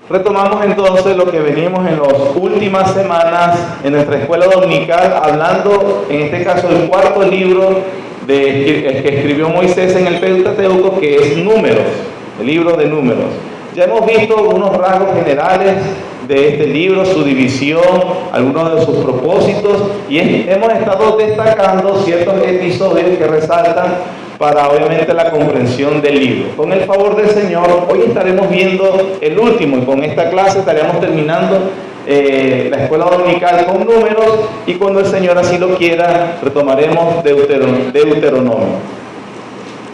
Retomamos entonces lo que venimos en las últimas semanas en nuestra escuela dominical, hablando en este caso del cuarto libro que escribió Moisés en el Pentateuco, que es Números, el libro de Números. Ya hemos visto unos rasgos generales de este libro, su división, algunos de sus propósitos, y hemos estado destacando ciertos episodios que resaltan para obviamente la comprensión del libro. Con el favor del Señor, hoy estaremos viendo el último, y con esta clase estaremos terminando la escuela dominical con Números, y cuando el Señor así lo quiera, retomaremos Deuteronomio.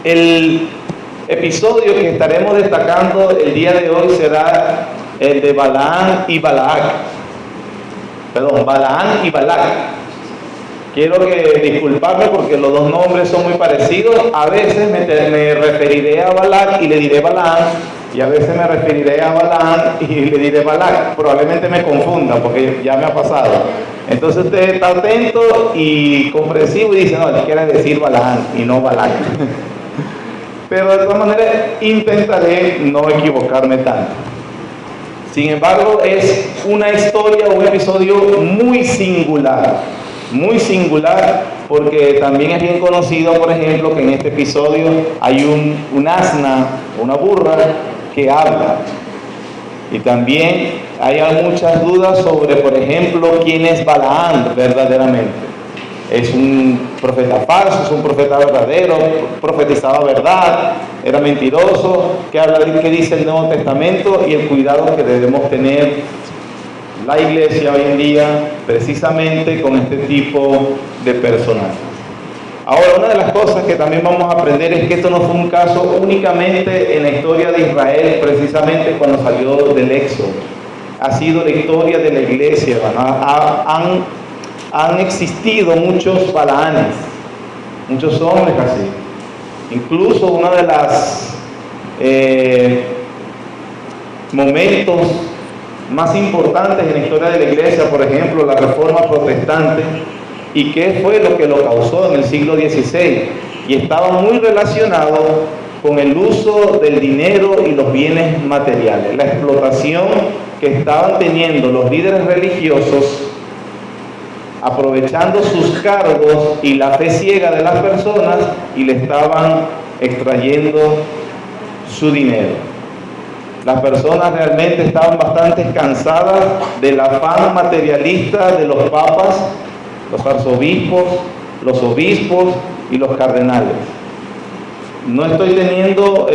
El episodio que estaremos destacando el día de hoy será el de Balaam y Balac. Balaam y Balac. Quiero disculparme porque los dos nombres son muy parecidos. A veces me referiré a Balac y le diré Balaam, y a veces me referiré a Balaam y le diré Balac. Probablemente me confunda porque ya me ha pasado. Entonces usted está atento y comprensivo y dice, no, él quiere decir Balaam y no Balac. Pero de todas maneras intentaré no equivocarme tanto. Sin embargo, es una historia, un episodio muy singular porque también es bien conocido, por ejemplo, que en este episodio hay un asna, una burra que habla. Y también hay muchas dudas sobre, por ejemplo, quién es Balaam verdaderamente. ¿Es un profeta falso? ¿Es un profeta verdadero? ¿Profetizaba verdad? ¿Era mentiroso? ¿Qué dice el Nuevo Testamento? Y el cuidado que debemos tener la iglesia hoy en día precisamente con este tipo de personajes. Ahora, una de las cosas que también vamos a aprender es que esto no fue un caso únicamente en la historia de Israel, precisamente cuando salió del Éxodo. Ha sido la historia de la iglesia, han existido muchos Balaanes, muchos hombres así. Incluso uno de los momentos más importantes en la historia de la iglesia, por ejemplo, la Reforma Protestante, y qué fue lo que lo causó en el siglo XVI, y estaba muy relacionado con el uso del dinero y los bienes materiales, la explotación que estaban teniendo los líderes religiosos, aprovechando sus cargos y la fe ciega de las personas, y le estaban extrayendo su dinero. Las personas realmente estaban bastante cansadas del afán materialista de los papas, los arzobispos, los obispos y los cardenales. No estoy teniendo,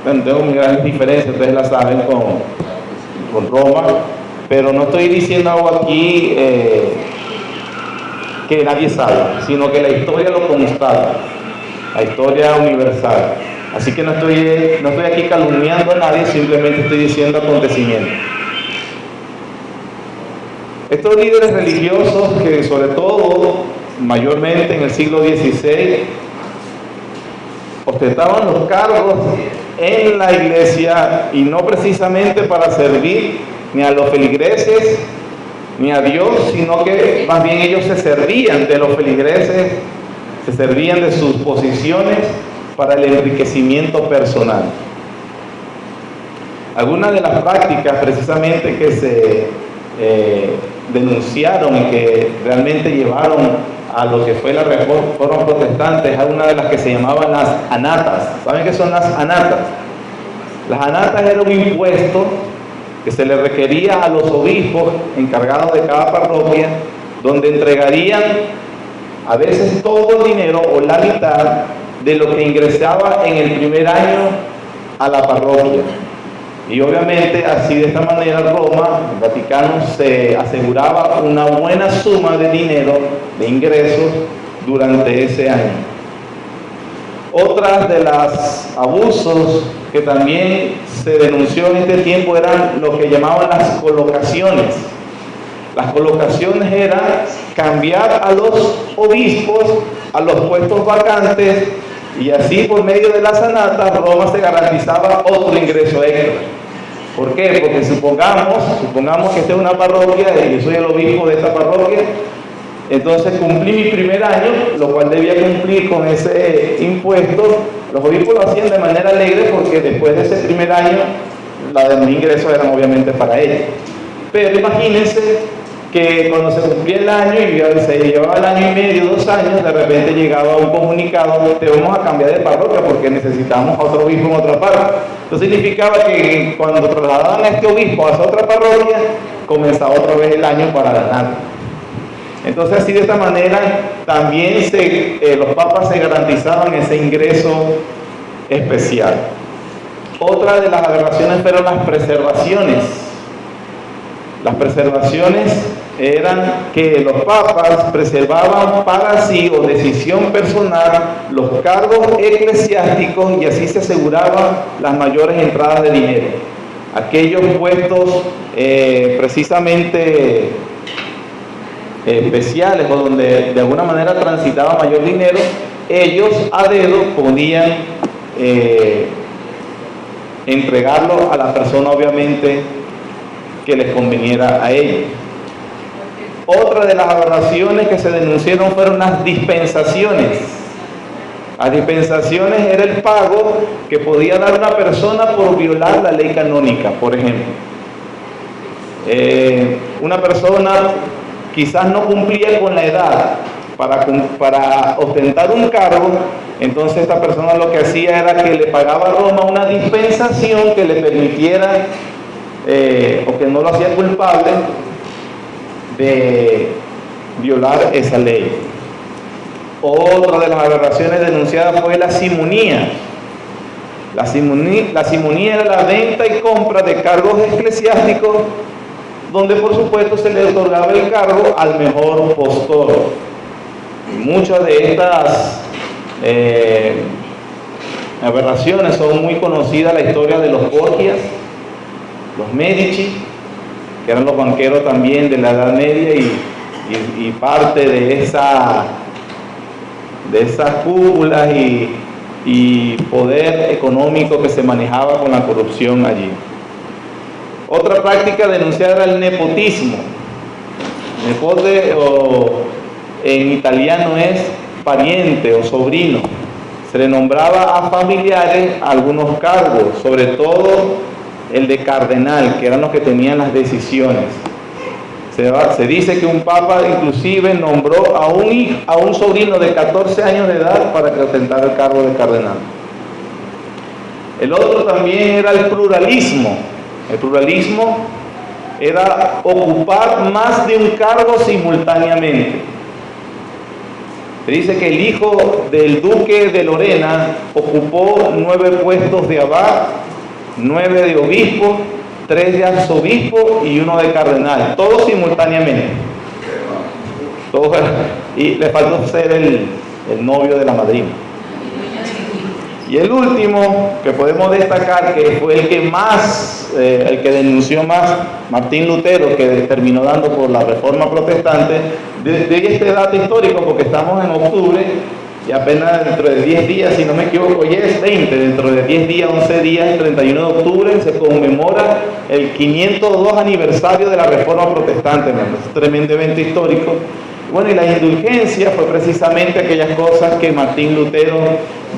tengo mis grandes diferencias, ustedes la saben, con Roma, pero no estoy diciendo algo aquí que nadie sabe, sino que la historia lo constata, la historia universal. Así que no estoy aquí calumniando a nadie, simplemente estoy diciendo acontecimientos. Estos líderes religiosos que sobre todo, mayormente en el siglo XVI, ostentaban los cargos en la iglesia y no precisamente para servir ni a los feligreses ni a Dios, sino que más bien ellos se servían de los feligreses, se servían de sus posiciones para el enriquecimiento personal. Algunas de las prácticas precisamente que se denunciaron y que realmente llevaron a lo que fue la Reforma Protestante es una de las que se llamaban las anatas. ¿Saben qué son las anatas? Las anatas era un impuesto que se le requería a los obispos encargados de cada parroquia, donde entregarían a veces todo el dinero o la mitad de lo que ingresaba en el primer año a la parroquia. Y obviamente así de esta manera Roma, el Vaticano, se aseguraba una buena suma de dinero, de ingresos durante ese año. Otras de los abusos que también se denunció en este tiempo eran lo que llamaban las colocaciones. Las colocaciones eran cambiar a los obispos a los puestos vacantes, y así por medio de las anatas Roma se garantizaba otro ingreso extra. ¿Por qué? Porque supongamos que esta es una parroquia y yo soy el obispo de esta parroquia, entonces cumplí mi primer año, lo cual debía cumplir con ese impuesto. Los obispos lo hacían de manera alegre porque después de ese primer año los demás ingresos eran obviamente para ella. Pero imagínense que cuando se cumplía el año y se llevaba el año y medio, 2 años, de repente llegaba un comunicado: te vamos a cambiar de parroquia porque necesitamos a otro obispo en otra parte. Eso significaba que cuando trasladaban a este obispo a esa otra parroquia, comenzaba otra vez el año para ganar. Entonces, así de esta manera también los papas se garantizaban ese ingreso especial. Otra de las aberraciones fueron las preservaciones. Las preservaciones eran que los papas preservaban para sí o decisión personal los cargos eclesiásticos, y así se aseguraban las mayores entradas de dinero. Aquellos puestos precisamente especiales o donde de alguna manera transitaba mayor dinero, ellos a dedo podían entregarlo a la persona obviamente que les conveniera a ellos. Otra de las aberraciones que se denunciaron fueron las dispensaciones. Las dispensaciones era el pago que podía dar una persona por violar la ley canónica. Por ejemplo, una persona quizás no cumplía con la edad para ostentar un cargo, entonces esta persona lo que hacía era que le pagaba a Roma una dispensación que le permitiera o que no lo hacía culpable de violar esa ley. Otra de las aberraciones denunciadas fue la simonía. La simonía era la venta y compra de cargos eclesiásticos, donde por supuesto se le otorgaba el cargo al mejor postor. Muchas de estas aberraciones son muy conocidas, la historia de los Borgias, los Medici, que eran los banqueros también de la Edad Media, y parte de esas cúpulas y poder económico que se manejaba con la corrupción allí. Otra práctica denunciada era el nepotismo. Nepote en italiano es pariente o sobrino. Se le nombraba a familiares algunos cargos, sobre todo el de cardenal, que eran los que tenían las decisiones. Se dice que un papa inclusive nombró a un sobrino de 14 años de edad para que ostentara el cargo de cardenal. El otro también era el pluralismo. El pluralismo era ocupar más de un cargo simultáneamente. Se dice que el hijo del duque de Lorena ocupó 9 puestos de abad, 9 de obispo, 3 de arzobispo y 1 de cardenal, todos simultáneamente. Y le faltó ser el novio de la madrina. Y el último que podemos destacar, que fue el que denunció más, Martín Lutero, que terminó dando por la Reforma Protestante. De este dato histórico, porque estamos en octubre y apenas dentro de 10 días, si no me equivoco, ya es 20, dentro de 10 días, 11 días, el 31 de octubre, se conmemora el 502 aniversario de la Reforma Protestante. Es un tremendo evento histórico. Bueno, y la indulgencia fue precisamente aquellas cosas que Martín Lutero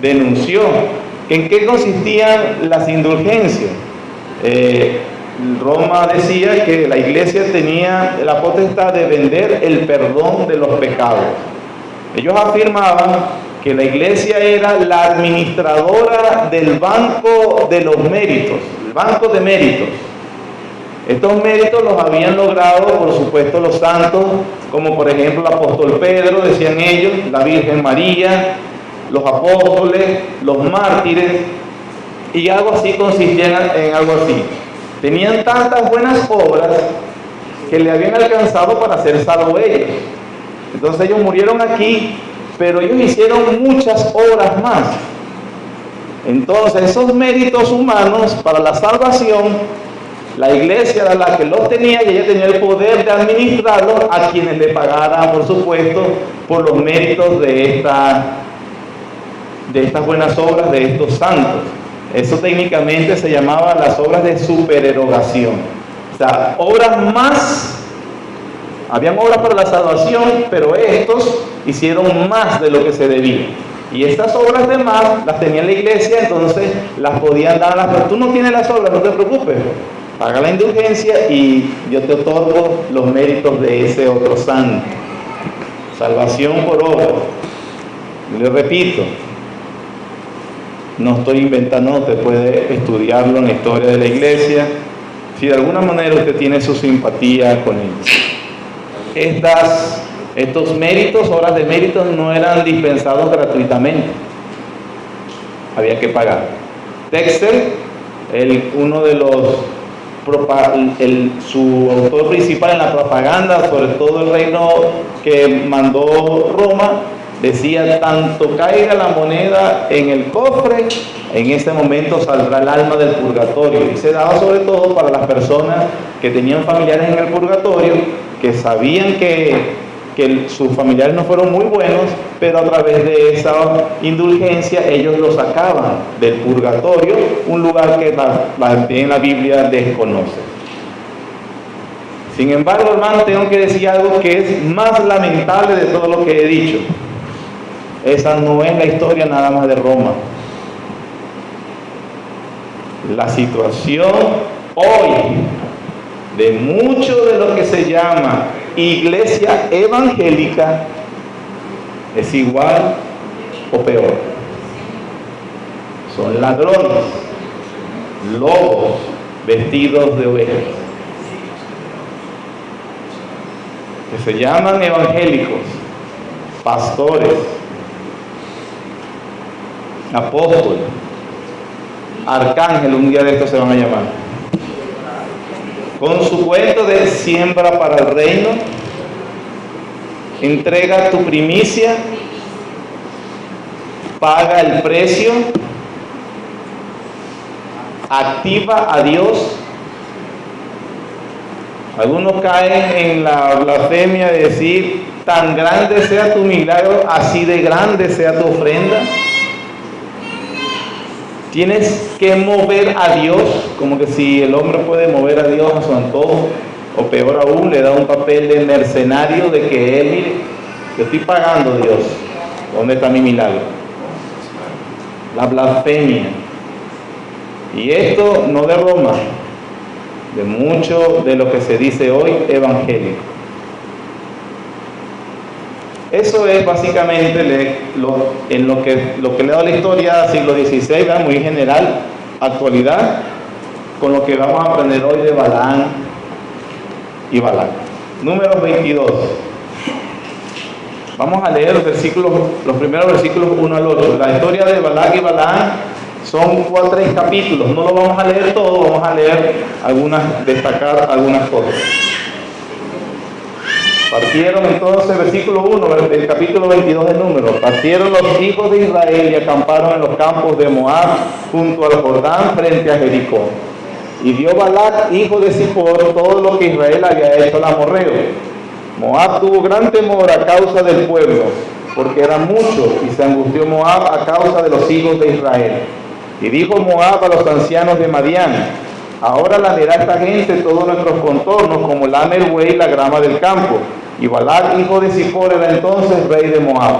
denunció. ¿En qué consistían las indulgencias? Roma decía que la iglesia tenía la potestad de vender el perdón de los pecados. Ellos afirmaban que la iglesia era la administradora del banco de los méritos, el banco de méritos. Estos méritos los habían logrado, por supuesto, los santos, como por ejemplo el apóstol Pedro, decían ellos, la Virgen María, los apóstoles, los mártires, y algo así consistía en algo así. Tenían tantas buenas obras que le habían alcanzado para ser salvos ellos. Entonces ellos murieron aquí, pero ellos hicieron muchas obras más. Entonces esos méritos humanos para la salvación, la iglesia era la que los tenía, y ella tenía el poder de administrarlos a quienes le pagaran, por supuesto, por los méritos de estas buenas obras de estos santos. Eso técnicamente se llamaba las obras de supererogación. O sea, obras más, habían obras para la salvación, pero estos hicieron más de lo que se debía. Y estas obras demás las tenía la iglesia, entonces las podían dar a las personas. Tú no tienes las obras, no te preocupes. Paga la indulgencia y yo te otorgo los méritos de ese otro santo. Salvación por obra. Le repito, no estoy inventando, usted puede estudiarlo en la historia de la iglesia. Si de alguna manera usted tiene su simpatía con ellos. Estos méritos, horas de méritos, no eran dispensados gratuitamente. Había que pagar. Texter, uno de los su autor principal en la propaganda, sobre todo el reino que mandó Roma, decía: tanto caiga la moneda en el cofre, en ese momento saldrá el alma del purgatorio. Y se daba sobre todo para las personas que tenían familiares en el purgatorio, que sabían que sus familiares no fueron muy buenos, pero a través de esa indulgencia ellos lo sacaban del purgatorio, un lugar que en la Biblia desconoce. Sin embargo, hermano, tengo que decir algo que es más lamentable de todo lo que he dicho. Esa no es la historia nada más de Roma. La situación hoy de mucho de lo que se llama iglesia evangélica es igual o peor. Son ladrones, lobos vestidos de ovejas, que se llaman evangélicos, pastores, apóstoles, arcángeles, un día de estos se van a llamar, con su cuento de siembra para el reino, entrega tu primicia, paga el precio, activa a Dios. Algunos caen en la blasfemia de decir: tan grande sea tu milagro, así de grande sea tu ofrenda. Tienes que mover a Dios, como que si el hombre puede mover a Dios a su antojo, o peor aún, le da un papel de mercenario de que él, mire, yo estoy pagando, Dios, ¿dónde está mi milagro? La blasfemia. Y esto no de Roma, de mucho de lo que se dice hoy evangélico. Eso es básicamente en lo que le da la historia del siglo XVI, ¿verdad? Muy general, actualidad, con lo que vamos a aprender hoy de Balaam y Balac. Números 22. Vamos a leer los primeros versículos 1 al 8. La historia de Balac y Balaam son 3 capítulos. No lo vamos a leer todo, vamos a leer destacar algunas cosas. Partieron entonces, versículo 1 del capítulo 22 de Números. Partieron los hijos de Israel y acamparon en los campos de Moab, junto al Jordán, frente a Jericó. Y vio Balac, hijo de Zippor, todo lo que Israel había hecho al amorreo. Moab tuvo gran temor a causa del pueblo, porque eran muchos, y se angustió Moab a causa de los hijos de Israel. Y dijo Moab a los ancianos de Madián: ahora lamerá esta gente todos nuestros contornos, como lame el buey la grama del campo. Y Balac, hijo de Zippor, era entonces rey de Moab.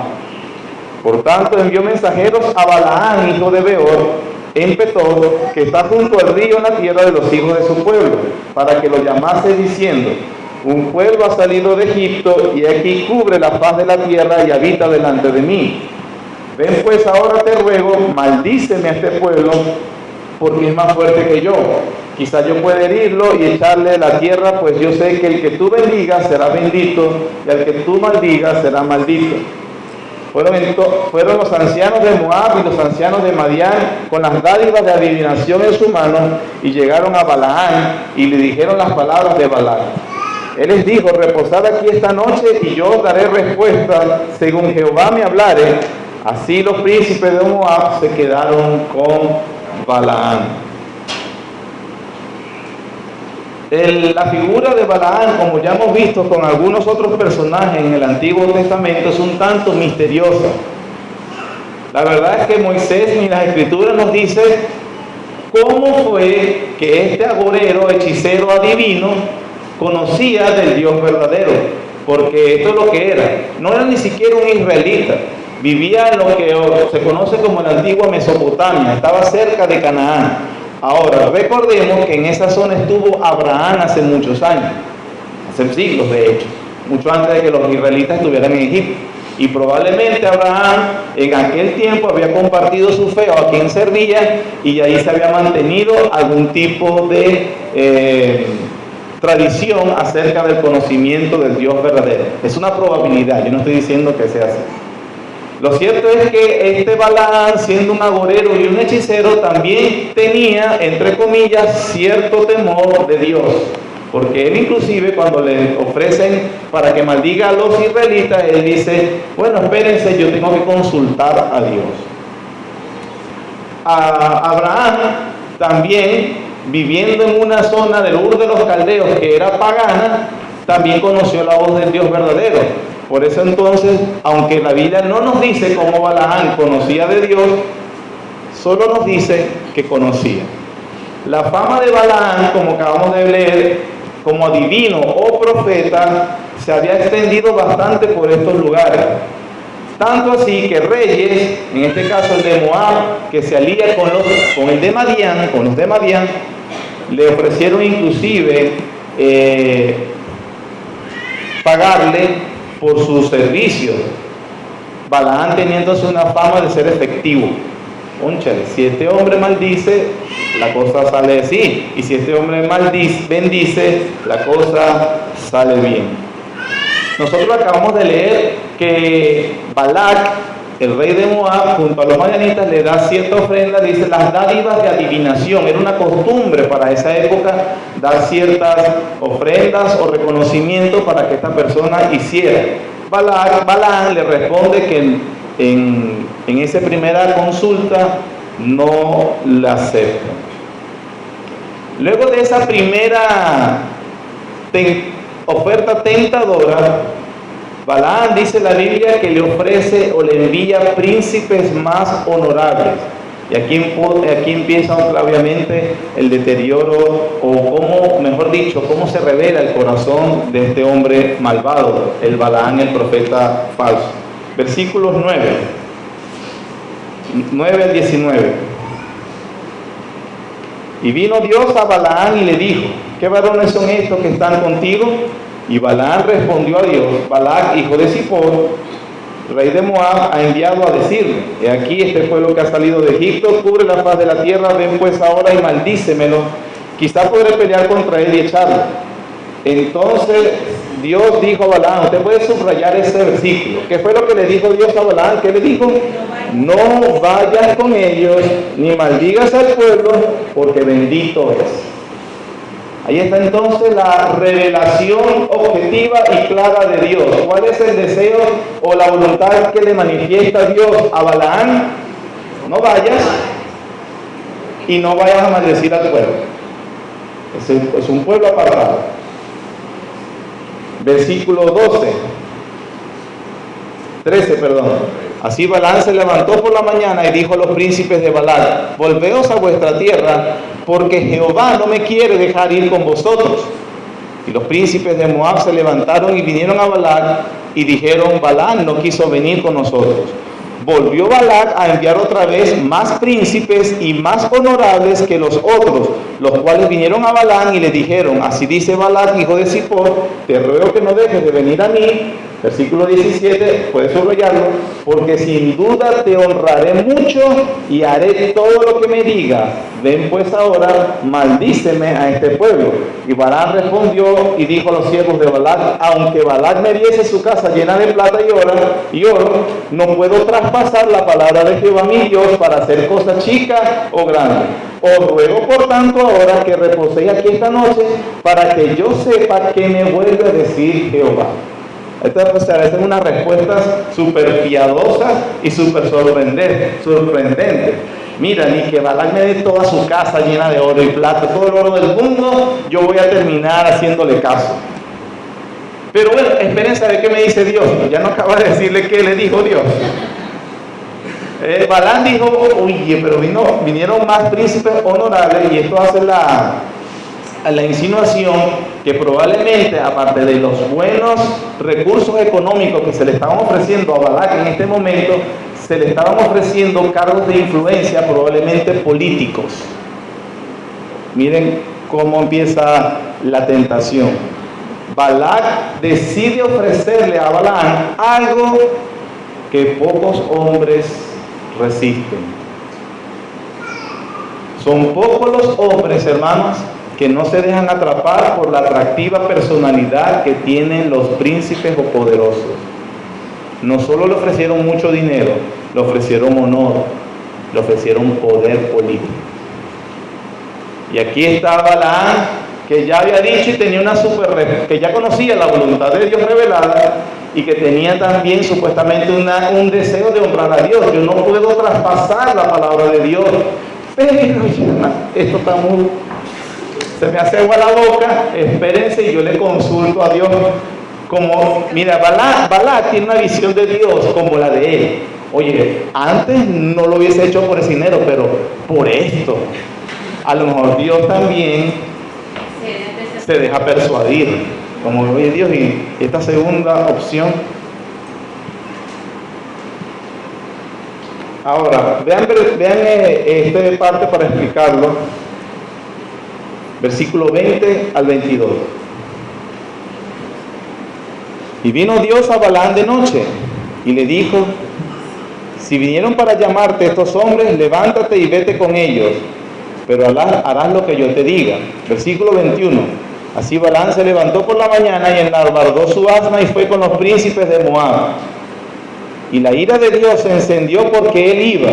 Por tanto envió mensajeros a Balaam, hijo de Beor, en Petor, que está junto al río en la tierra de los hijos de su pueblo, para que lo llamase diciendo: un pueblo ha salido de Egipto, y aquí cubre la faz de la tierra y habita delante de mí. Ven pues ahora, te ruego, maldíceme a este pueblo, porque es más fuerte que yo. Quizá yo pueda herirlo y echarle la tierra, pues yo sé que el que tú bendigas será bendito, y al que tú maldigas será maldito. Fueron los ancianos de Moab y los ancianos de Madián con las dádivas de adivinación en su mano, y llegaron a Balaam y le dijeron las palabras de Balac. Él les dijo: reposad aquí esta noche, y yo os daré respuesta según Jehová me hablare. Así los príncipes de Moab se quedaron con Balaam. La figura de Balaam, como ya hemos visto con algunos otros personajes en el Antiguo Testamento, es un tanto misteriosa. La verdad es que Moisés ni las Escrituras nos dice cómo fue que este agorero, hechicero, adivino, conocía del Dios verdadero, porque esto es lo que era. No era ni siquiera un israelita, Vivía en lo que se conoce como la antigua Mesopotamia, estaba cerca de Canaán. Ahora, recordemos que en esa zona estuvo Abraham hace muchos años, hace siglos de hecho, mucho antes de que los israelitas estuvieran en Egipto. Y probablemente Abraham en aquel tiempo había compartido su fe o a quien servía, y ahí se había mantenido algún tipo de tradición acerca del conocimiento del Dios verdadero. Es una probabilidad, yo no estoy diciendo que sea así. Lo cierto es que este Balaam, siendo un agorero y un hechicero, también tenía, entre comillas, cierto temor de Dios. Porque él inclusive cuando le ofrecen para que maldiga a los israelitas, él dice, bueno, espérense, yo tengo que consultar a Dios. A Abraham también, viviendo en una zona del Ur de los Caldeos que era pagana, también conoció la voz del Dios verdadero. Por eso entonces, aunque la Biblia no nos dice cómo Balaam conocía de Dios, solo nos dice que conocía. La fama de Balaam, como acabamos de leer, como adivino o profeta, se había extendido bastante por estos lugares. Tanto así que reyes, en este caso el de Moab, que se alía con los de Madián, le ofrecieron inclusive pagarle por sus servicios. Balaam teniéndose una fama de ser efectivo. Cónchale, si este hombre maldice, la cosa sale así, y si este hombre bendice, la cosa sale bien. Nosotros acabamos de leer que Balac, el rey de Moab, junto a los madianitas, le da cierta ofrenda, dice las dádivas de adivinación. Era una costumbre para esa época dar ciertas ofrendas o reconocimientos para que esta persona hiciera. Balaam le responde que en esa primera consulta no la acepta. Luego de esa primera oferta tentadora, Balaam, dice la Biblia, que le ofrece o le envía príncipes más honorables. Y aquí empieza obviamente el deterioro, o cómo, mejor dicho, cómo se revela el corazón de este hombre malvado, el Balaam, el profeta falso. Versículos 9 al 19. Y vino Dios a Balaam y le dijo, ¿qué varones son estos que están contigo? Y Balaam respondió a Dios, Balac, hijo de Zippor, rey de Moab, ha enviado a decirme, he aquí este pueblo que ha salido de Egipto, cubre la faz de la tierra, ven pues ahora y maldícemelo, quizá podré pelear contra él y echarlo. Entonces Dios dijo a Balaam, usted puede subrayar ese versículo, ¿qué fue lo que le dijo Dios a Balaam? ¿Qué le dijo? No vayas con ellos, ni maldigas al pueblo, porque bendito es. Ahí está entonces la revelación objetiva y clara de Dios. ¿Cuál es el deseo o la voluntad que le manifiesta Dios a Balaam? No vayas y no vayas a maldecir al pueblo. Es un pueblo apartado. Versículo 13. Así Balaam se levantó por la mañana y dijo a los príncipes de Balac, volveos a vuestra tierra, porque Jehová no me quiere dejar ir con vosotros. Y los príncipes de Moab se levantaron y vinieron a Balac y dijeron, Balaam no quiso venir con nosotros. Volvió Balac a enviar otra vez más príncipes y más honorables que los otros, los cuales vinieron a Balaam y le dijeron, así dice Balac, hijo de Zippor, te ruego que no dejes de venir a mí. Versículo 17, puedes subrayarlo, porque sin duda te honraré mucho y haré todo lo que me digas. Ven pues ahora, maldíceme a este pueblo. Y Balaam respondió y dijo a los siervos de Balac, aunque Balac me diese su casa llena de plata y oro, no puedo traspasar la palabra de Jehová mi Dios para hacer cosa chica o grande. Os ruego por tanto ahora que reposéis aquí esta noche, para que yo sepa qué me vuelve a decir Jehová. Esta es una respuesta súper piadosa y súper sorprendente. Mira, ni que Balac me dé toda su casa llena de oro y plata, todo el oro del mundo, yo voy a terminar haciéndole caso. Pero bueno, espérense a ver qué me dice Dios. Ya no acaba de decirle qué le dijo Dios. Balaam dijo, oye, pero vinieron más príncipes honorables, y esto hace a la insinuación que probablemente, aparte de los buenos recursos económicos que se le estaban ofreciendo a Balac en este momento, se le estaban ofreciendo cargos de influencia, probablemente políticos. Miren cómo empieza la tentación. Balac decide ofrecerle a Balaam algo que pocos hombres resisten. Son pocos los hombres, hermanos, que no se dejan atrapar por la atractiva personalidad que tienen los príncipes o poderosos. No solo le ofrecieron mucho dinero, le ofrecieron honor, le ofrecieron poder político. Y aquí está Balaam, que ya había dicho y tenía que ya conocía la voluntad de Dios revelada y que tenía también supuestamente un deseo de honrar a Dios. Yo no puedo traspasar la palabra de Dios, pero ya, esto está muy... Se me hace agua la boca, espérense y yo le consulto a Dios. Como, mira, Balac tiene una visión de Dios como la de él. Oye, antes no lo hubiese hecho por ese dinero, pero por esto. A lo mejor Dios también se deja persuadir. Como, oye Dios, y esta segunda opción. Ahora, vean esta parte para explicarlo. Versículo 20 al 22. Y vino Dios a Balaam de noche y le dijo: si vinieron para llamarte estos hombres, levántate y vete con ellos, pero harás lo que yo te diga. Versículo 21. Así Balaam se levantó por la mañana y enalbardó su asna y fue con los príncipes de Moab. Y la ira de Dios se encendió porque él iba.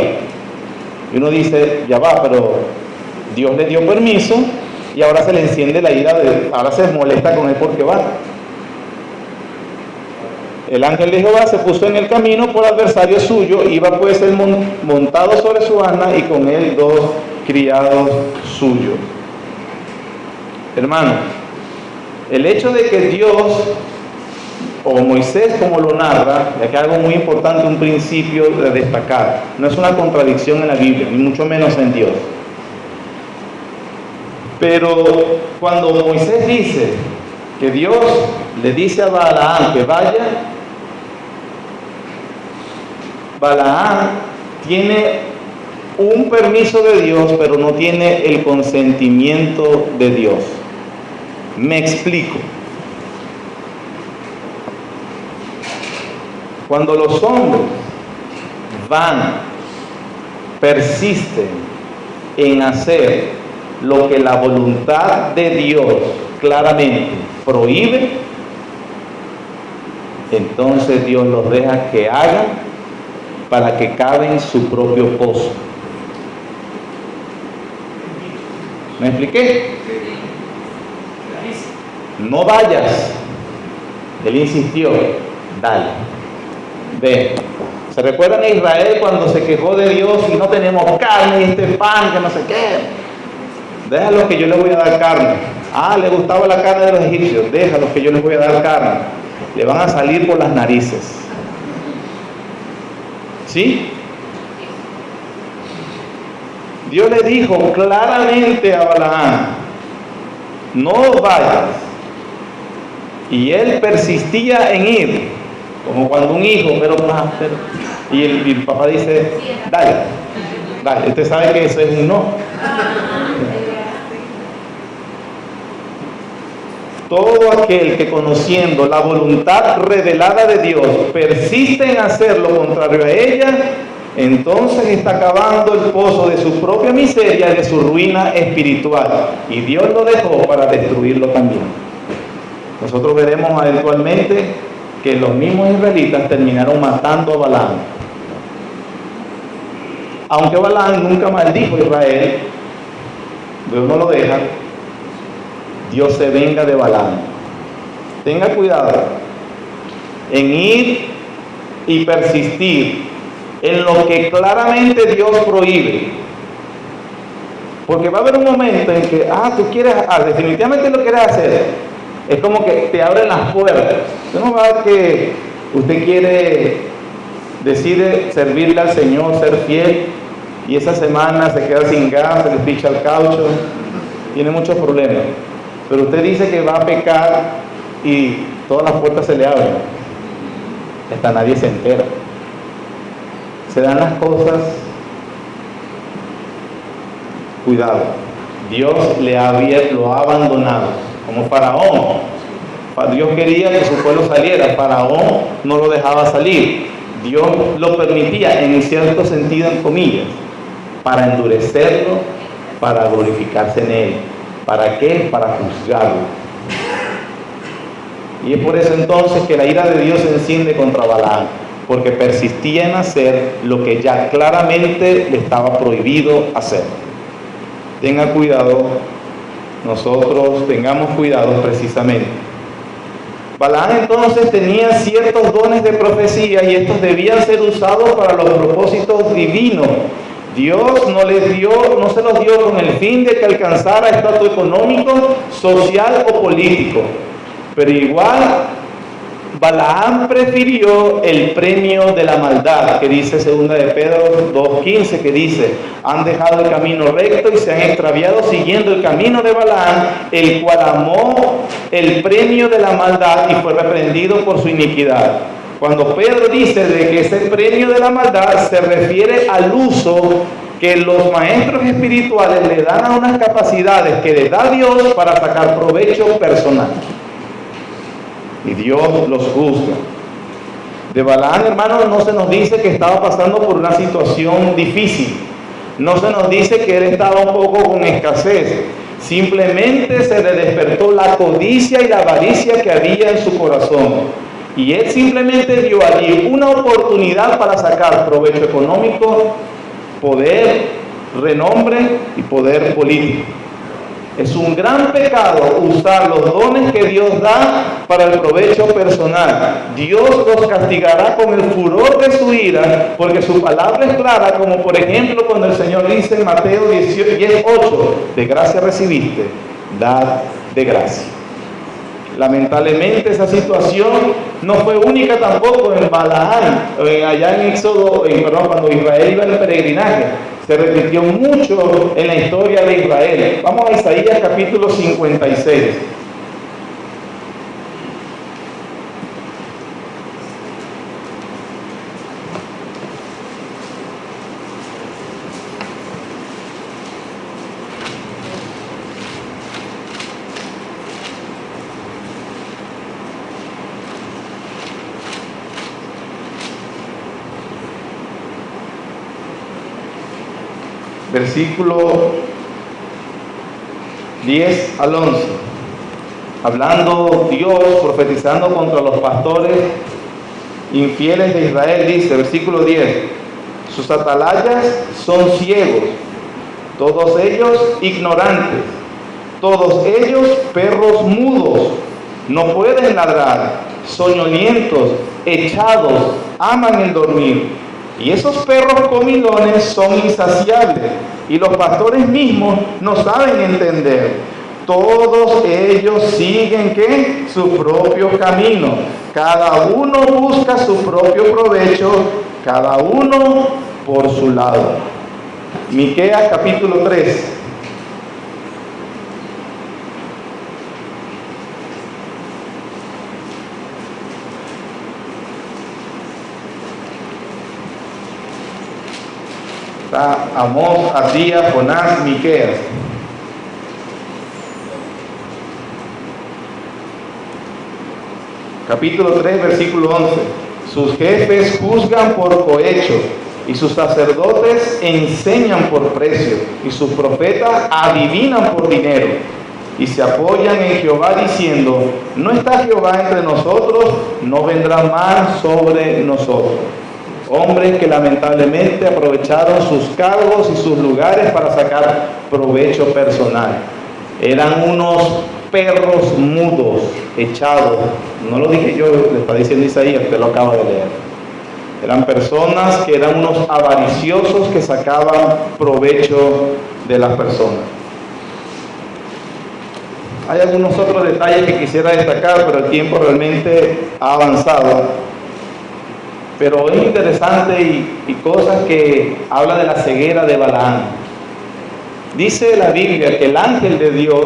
Y uno dice, ya va, pero Dios le dio permiso y ahora se le enciende la ira, ahora se molesta con él porque va. El ángel de Jehová se puso en el camino por adversario suyo, iba pues él montado sobre su asna y con él 2 criados suyos. Hermano, el hecho de que Dios, o Moisés como lo narra, ya que algo muy importante, un principio de destacar, no es una contradicción en la Biblia, ni mucho menos en Dios. Pero cuando Moisés dice que Dios le dice a Balaam que vaya, Balaam tiene un permiso de Dios, pero no tiene el consentimiento de Dios. Me explico. Cuando los hombres persisten en hacer lo que la voluntad de Dios claramente prohíbe, entonces Dios los deja que hagan para que caben su propio pozo. ¿Me expliqué? No vayas. Él insistió, dale, ve. ¿Se recuerdan a Israel cuando se quejó de Dios y no tenemos carne y este pan que no sé qué? Déjalo que yo les voy a dar carne. Le gustaba la carne de los egipcios, déjalo que yo les voy a dar carne. Le van a salir por las narices. ¿Sí? Dios le dijo claramente a Balaam, no vayas. Y él persistía en ir, como cuando un hijo, y el papá dice, dale, usted sabe que eso es un no. Todo aquel que conociendo la voluntad revelada de Dios persiste en hacer lo contrario a ella, entonces está cavando el pozo de su propia miseria y de su ruina espiritual. Y Dios lo dejó para destruirlo también. Nosotros veremos eventualmente que los mismos israelitas terminaron matando a Balaam. Aunque Balaam nunca maldijo a Israel, Dios no lo deja, Dios se venga de Balaam. Tenga cuidado en ir y persistir en lo que claramente Dios prohíbe. Porque va a haber un momento en que, tú quieres, definitivamente lo quieres hacer. Es como que te abren las puertas. Usted no va a que usted decide servirle al Señor, ser fiel, y esa semana se queda sin gas, se le picha el caucho, tiene muchos problemas. Pero usted dice que va a pecar y todas las puertas se le abren. Hasta nadie se entera. Se dan las cosas. Cuidado. Dios lo ha abandonado. Como Faraón. Dios quería que su pueblo saliera. Faraón no lo dejaba salir. Dios lo permitía, en cierto sentido, en comillas, para endurecerlo, para glorificarse en él. ¿Para qué? Para juzgarlo. Y es por eso entonces que la ira de Dios se enciende contra Balaam, porque persistía en hacer lo que ya claramente le estaba prohibido hacer. Tenga cuidado, nosotros tengamos cuidado precisamente. Balaam entonces tenía ciertos dones de profecía y estos debían ser usados para los propósitos divinos. Dios no se los dio con el fin de que alcanzara estatus económico, social o político. Pero igual, Balaam prefirió el premio de la maldad, que dice 2 de Pedro 2:15, que dice: han dejado el camino recto y se han extraviado siguiendo el camino de Balaam, el cual amó el premio de la maldad y fue reprendido por su iniquidad. Cuando Pedro dice de que ese premio de la maldad se refiere al uso que los maestros espirituales le dan a unas capacidades que le da Dios para sacar provecho personal. Y Dios los juzga. De Balaam, hermanos, no se nos dice que estaba pasando por una situación difícil. No se nos dice que él estaba un poco con escasez. Simplemente se le despertó la codicia y la avaricia que había en su corazón. Y él simplemente vio allí una oportunidad para sacar provecho económico, poder, renombre y poder político. Es un gran pecado usar los dones que Dios da para el provecho personal. Dios los castigará con el furor de su ira, porque su palabra es clara, como por ejemplo cuando el Señor dice en Mateo 10:8, de gracia recibiste, dad de gracia. Lamentablemente esa situación no fue única tampoco en Balaam, allá en Éxodo, cuando Israel iba en el peregrinaje. Se repitió mucho en la historia de Israel. Vamos a Isaías capítulo 56. Versículo 10 al 11. Hablando Dios, profetizando contra los pastores infieles de Israel, dice, versículo 10: sus atalayas son ciegos, todos ellos ignorantes, todos ellos perros mudos, no pueden ladrar, soñolientos, echados, aman el dormir. Y esos perros comilones son insaciables, y los pastores mismos no saben entender. Todos ellos siguen ¿qué? Su propio camino. Cada uno busca su propio provecho, cada uno por su lado. Miqueas capítulo 3. Está Amós, Abdías, Jonás, Miqueas. Capítulo 3, versículo 11. Sus jefes juzgan por cohecho, y sus sacerdotes enseñan por precio, y sus profetas adivinan por dinero, y se apoyan en Jehová diciendo: no está Jehová entre nosotros, no vendrá mal sobre nosotros. Hombres que lamentablemente aprovecharon sus cargos y sus lugares para sacar provecho personal. Eran unos perros mudos, echados. No lo dije yo, le está diciendo Isaías, usted lo acaba de leer. Eran personas que eran unos avariciosos que sacaban provecho de las personas. Hay algunos otros detalles que quisiera destacar, pero el tiempo realmente ha avanzado. Pero es interesante y cosas que habla de la ceguera de Balaam. Dice la Biblia que el ángel de Dios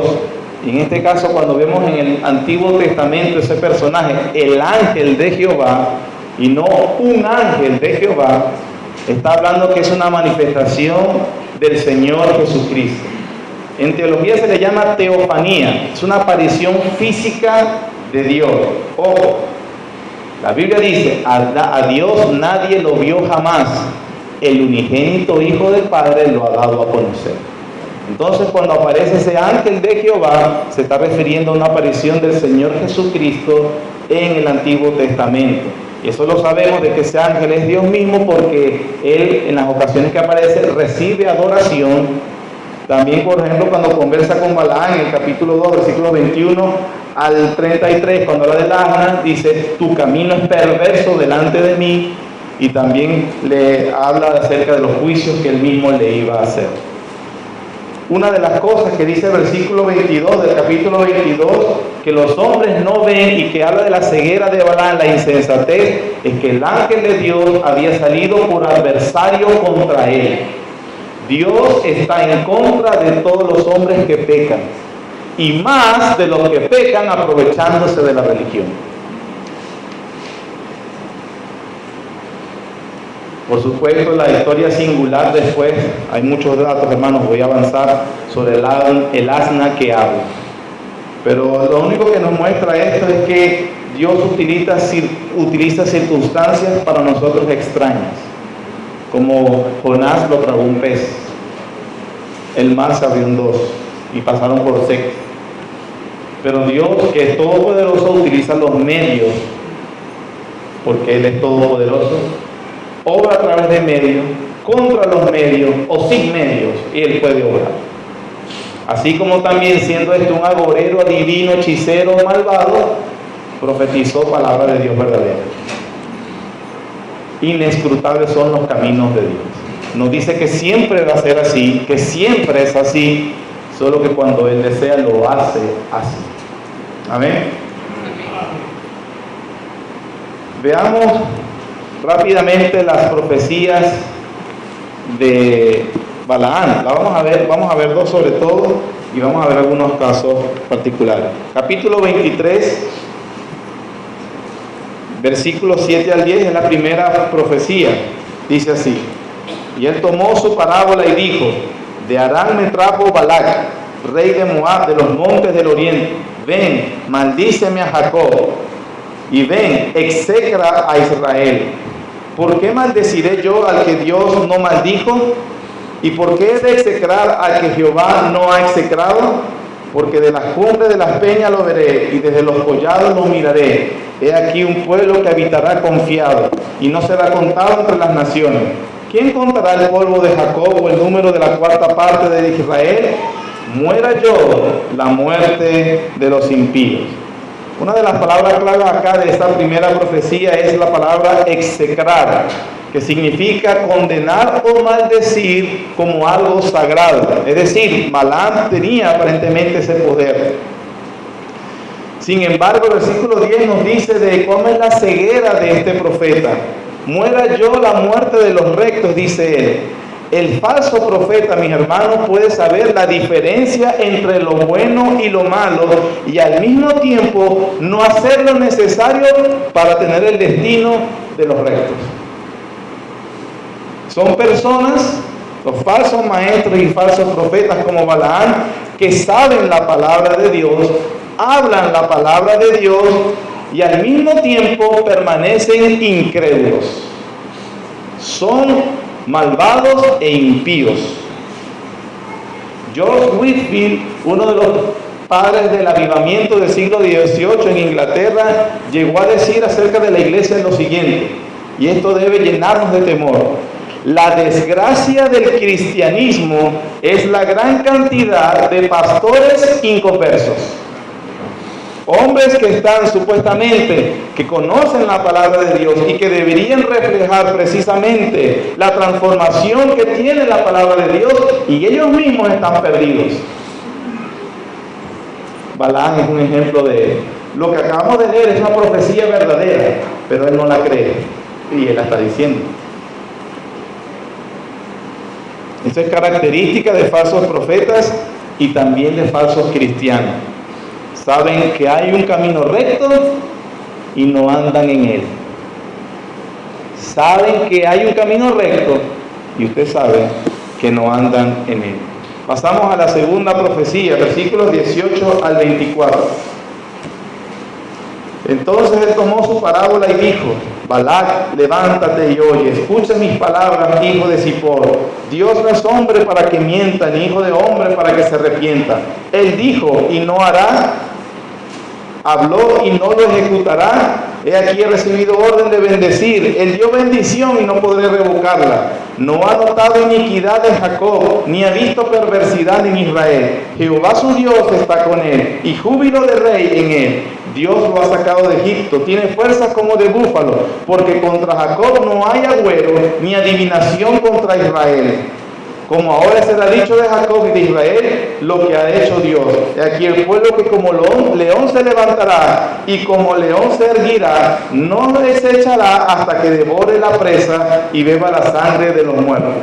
Y en este caso, cuando vemos en el Antiguo Testamento ese personaje, el ángel de Jehová, y no un ángel de Jehová, está hablando que es una manifestación del Señor Jesucristo. En teología se le llama teofanía, es una aparición física de Dios. Ojo, la Biblia dice, a Dios nadie lo vio jamás, el unigénito Hijo del Padre lo ha dado a conocer. Entonces, cuando aparece ese ángel de Jehová, se está refiriendo a una aparición del Señor Jesucristo en el Antiguo Testamento. Y eso lo sabemos de que ese ángel es Dios mismo, porque él, en las ocasiones que aparece, recibe adoración. También, por ejemplo, cuando conversa con Balaam en el capítulo 2, versículo 21 al 33, cuando habla del asna, dice, tu camino es perverso delante de mí, y también le habla acerca de los juicios que él mismo le iba a hacer. Una de las cosas que dice el versículo 22 del capítulo 22, que los hombres no ven, y que habla de la ceguera de Balaam, la insensatez, es que el ángel de Dios había salido por adversario contra él. Dios está en contra de todos los hombres que pecan, y más de los que pecan aprovechándose de la religión. Por supuesto, la historia singular después, hay muchos datos, hermanos, voy a avanzar sobre el asna que habla. Pero lo único que nos muestra esto es que Dios utiliza circunstancias para nosotros extrañas. Como Jonás lo tragó un pez, el mar se abrió en dos y pasaron por seco. Pero Dios, que es todopoderoso, utiliza los medios, porque Él es todopoderoso, obra a través de medios, contra los medios o sin medios, y Él puede obrar. Así como también, siendo esto un agorero, adivino, hechicero, malvado, profetizó palabra de Dios verdadera. Inescrutables son los caminos de Dios. Nos dice que siempre va a ser así, que siempre es así, solo que cuando Él desea lo hace así. Amén. Veamos rápidamente las profecías de Balaam. Vamos a ver dos sobre todo, y vamos a ver algunos casos particulares. Capítulo 23, versículos 7 al 10, es la primera profecía. Dice así: y él tomó su parábola y dijo, de Aram me trajo Balac, rey de Moab, de los montes del oriente. Ven, maldíceme a Jacob, y ven, execra a Israel. ¿Por qué maldeciré yo al que Dios no maldijo? ¿Y por qué he de execrar al que Jehová no ha execrado? Porque de las cumbres de las peñas lo veré, y desde los collados lo miraré. He aquí un pueblo que habitará confiado, y no será contado entre las naciones. ¿Quién contará el polvo de Jacob, o el número de la cuarta parte de Israel? Muera yo la muerte de los impíos. Una de las palabras clave acá de esta primera profecía es la palabra execrar, que significa condenar o maldecir como algo sagrado. Es decir, Balaam tenía aparentemente ese poder. Sin embargo, el versículo 10 nos dice de cómo es la ceguera de este profeta. Muera yo la muerte de los rectos, dice él. El falso profeta, mis hermanos, puede saber la diferencia entre lo bueno y lo malo, y al mismo tiempo no hacer lo necesario para tener el destino de los rectos. Son personas, los falsos maestros y falsos profetas como Balaam, que saben la palabra de Dios, hablan la palabra de Dios, y al mismo tiempo permanecen incrédulos. Son malvados e impíos. George Whitefield, uno de los padres del avivamiento del siglo XVIII en Inglaterra, llegó a decir acerca de la iglesia lo siguiente, y esto debe llenarnos de temor: la desgracia del cristianismo es la gran cantidad de pastores inconversos. Hombres que están supuestamente, que conocen la palabra de Dios y que deberían reflejar precisamente la transformación que tiene la palabra de Dios, y ellos mismos están perdidos. Balaam es un ejemplo de él. Lo que acabamos de leer es una profecía verdadera, pero él no la cree, y él la está diciendo. Esto es característica de falsos profetas y también de falsos cristianos. Saben que hay un camino recto y no andan en él. Saben que hay un camino recto y usted sabe que no andan en él. Pasamos a la segunda profecía, versículos 18 al 24. Entonces él tomó su parábola y dijo: Balac, levántate y oye, escucha mis palabras, hijo de Zippor. Dios no es hombre para que mienta, ni hijo de hombre para que se arrepienta. Él dijo y no hará, habló y no lo ejecutará. He aquí he recibido orden de bendecir. Él dio bendición y no podré revocarla. No ha notado iniquidad en Jacob, ni ha visto perversidad en Israel. Jehová su Dios está con él, y júbilo de rey en él. Dios lo ha sacado de Egipto, tiene fuerzas como de búfalo, porque contra Jacob no hay agüero, ni adivinación contra Israel. Como ahora será dicho de Jacob y de Israel lo que ha hecho Dios. Y aquí el pueblo que como león se levantará y como león se erguirá, no desechará hasta que devore la presa y beba la sangre de los muertos.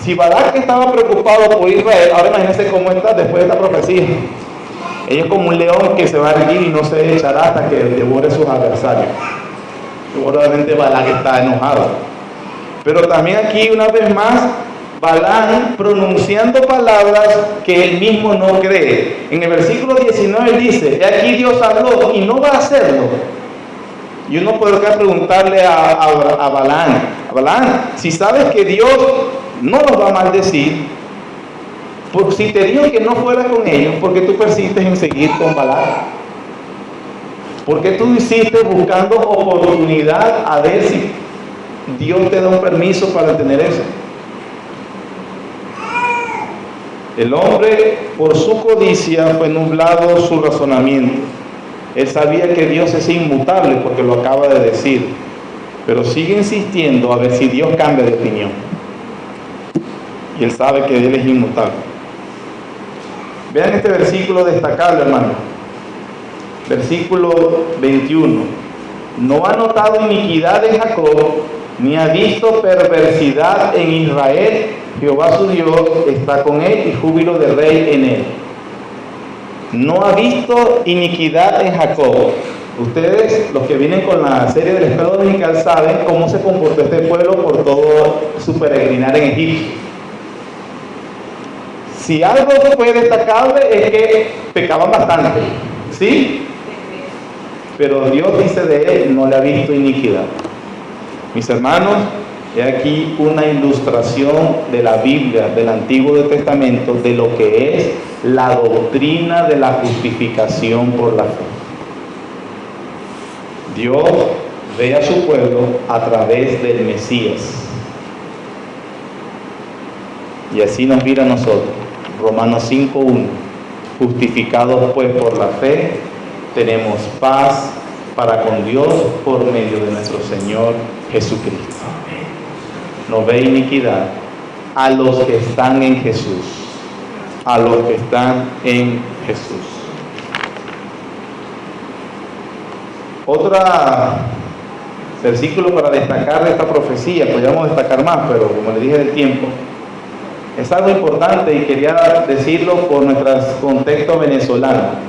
Si Balac estaba preocupado por Israel, ahora imagínense cómo está después de esta profecía. Ella es como un león que se va a erguir y no se echará hasta que devore sus adversarios. Seguramente Balac está enojado. Pero también aquí una vez más Balaam pronunciando palabras que él mismo no cree. En el versículo 19 dice: aquí Dios habló y no va a hacerlo. Y uno puede preguntarle a Balaam, si sabes que Dios no los va a maldecir, porque si te dijo que no fuera con ellos, ¿por qué tú persistes en seguir con Balaam? ¿Por qué tú hiciste buscando oportunidad a ver si Dios te da un permiso para tener eso? El hombre, por su codicia, fue nublado su razonamiento. Él sabía que Dios es inmutable porque lo acaba de decir, pero sigue insistiendo a ver si Dios cambia de opinión. Y él sabe que Él es inmutable. Vean este versículo destacable, hermano. Versículo 21. No ha notado iniquidad en Jacob, ni ha visto perversidad en Israel. Jehová su Dios está con él y júbilo de rey en él. No ha visto iniquidad en Jacob. Ustedes, los que vienen con la serie del espejo dominical, saben cómo se comportó este pueblo por todo su peregrinar en Egipto. Si algo fue destacable es que pecaban bastante, ¿sí? Pero Dios dice de él, no le ha visto iniquidad. Mis hermanos, he aquí una ilustración de la Biblia, del Antiguo Testamento, de lo que es la doctrina de la justificación por la fe. Dios ve a su pueblo a través del Mesías. Y así nos mira a nosotros. Romanos 5:1. Justificados pues por la fe, tenemos paz para con Dios por medio de nuestro Señor Jesucristo. No ve iniquidad a los que están en Jesús. A los que están en Jesús. Otro versículo para destacar de esta profecía, podríamos destacar más, pero como le dije del tiempo, es algo importante y quería decirlo por nuestro contexto venezolano.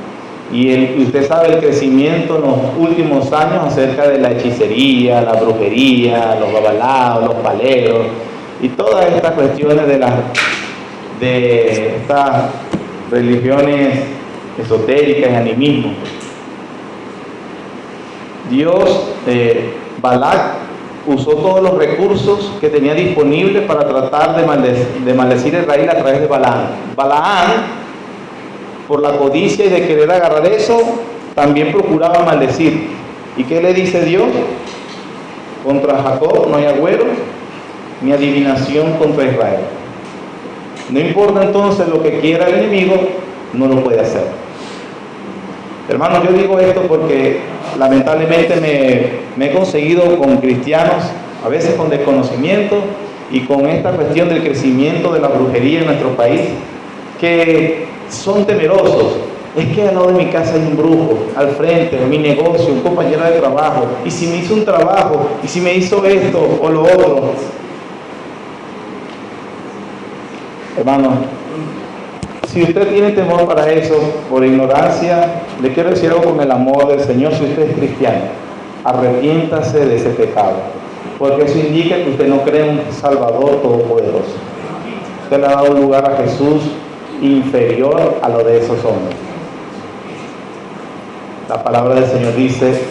Y usted sabe el crecimiento en los últimos años acerca de la hechicería, la brujería, los babalaos, los paleros y todas estas cuestiones de estas religiones esotéricas y animismo. Dios, Balac usó todos los recursos que tenía disponibles para tratar de maldecir a Israel a través de Balaam. Balaam, por la codicia y de querer agarrar eso, también procuraba maldecir. ¿Y qué le dice Dios? Contra Jacob no hay agüero, ni adivinación contra Israel. No importa entonces lo que quiera el enemigo, no lo puede hacer. Hermanos, yo digo esto porque lamentablemente me he conseguido con cristianos, a veces con desconocimiento, y con esta cuestión del crecimiento de la brujería en nuestro país, que son temerosos. Es que al lado de mi casa hay un brujo, al frente de mi negocio, un compañero de trabajo, y si me hizo un trabajo, y si me hizo esto o lo otro. Hermanos, Si usted tiene temor para eso, por ignorancia, le quiero decir algo con el amor del Señor. Si usted es cristiano, arrepiéntase de ese pecado, porque eso indica que usted no cree en un Salvador todopoderoso. Usted le ha dado lugar a Jesús inferior a lo de esos hombres. La palabra del Señor dice: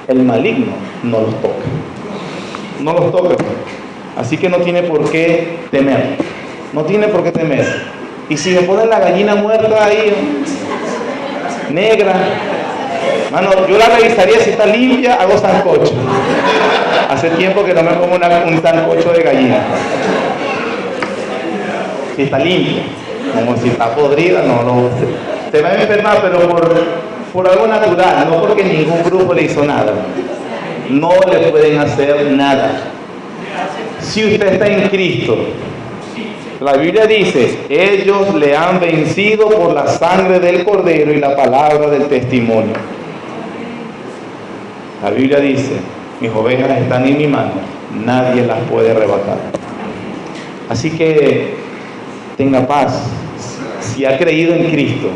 el maligno no los toca. No los toca. Así que no tiene por qué temer. No tiene por qué temer. Y si me ponen la gallina muerta ahí, negra, mano, yo la revisaría. Si está limpia, hago sancocho. Hace tiempo que no me como un sancocho de gallina. Si está limpia, como si está podrida, no se va a enfermar, pero por algo natural, no porque ningún grupo le hizo nada. No le pueden hacer nada. Si usted está en Cristo, la Biblia dice: ellos le han vencido por la sangre del Cordero y la palabra del testimonio. La Biblia dice: mis ovejas están en mi mano, nadie las puede arrebatar. Así que tenga paz. Si ha creído en Cristo,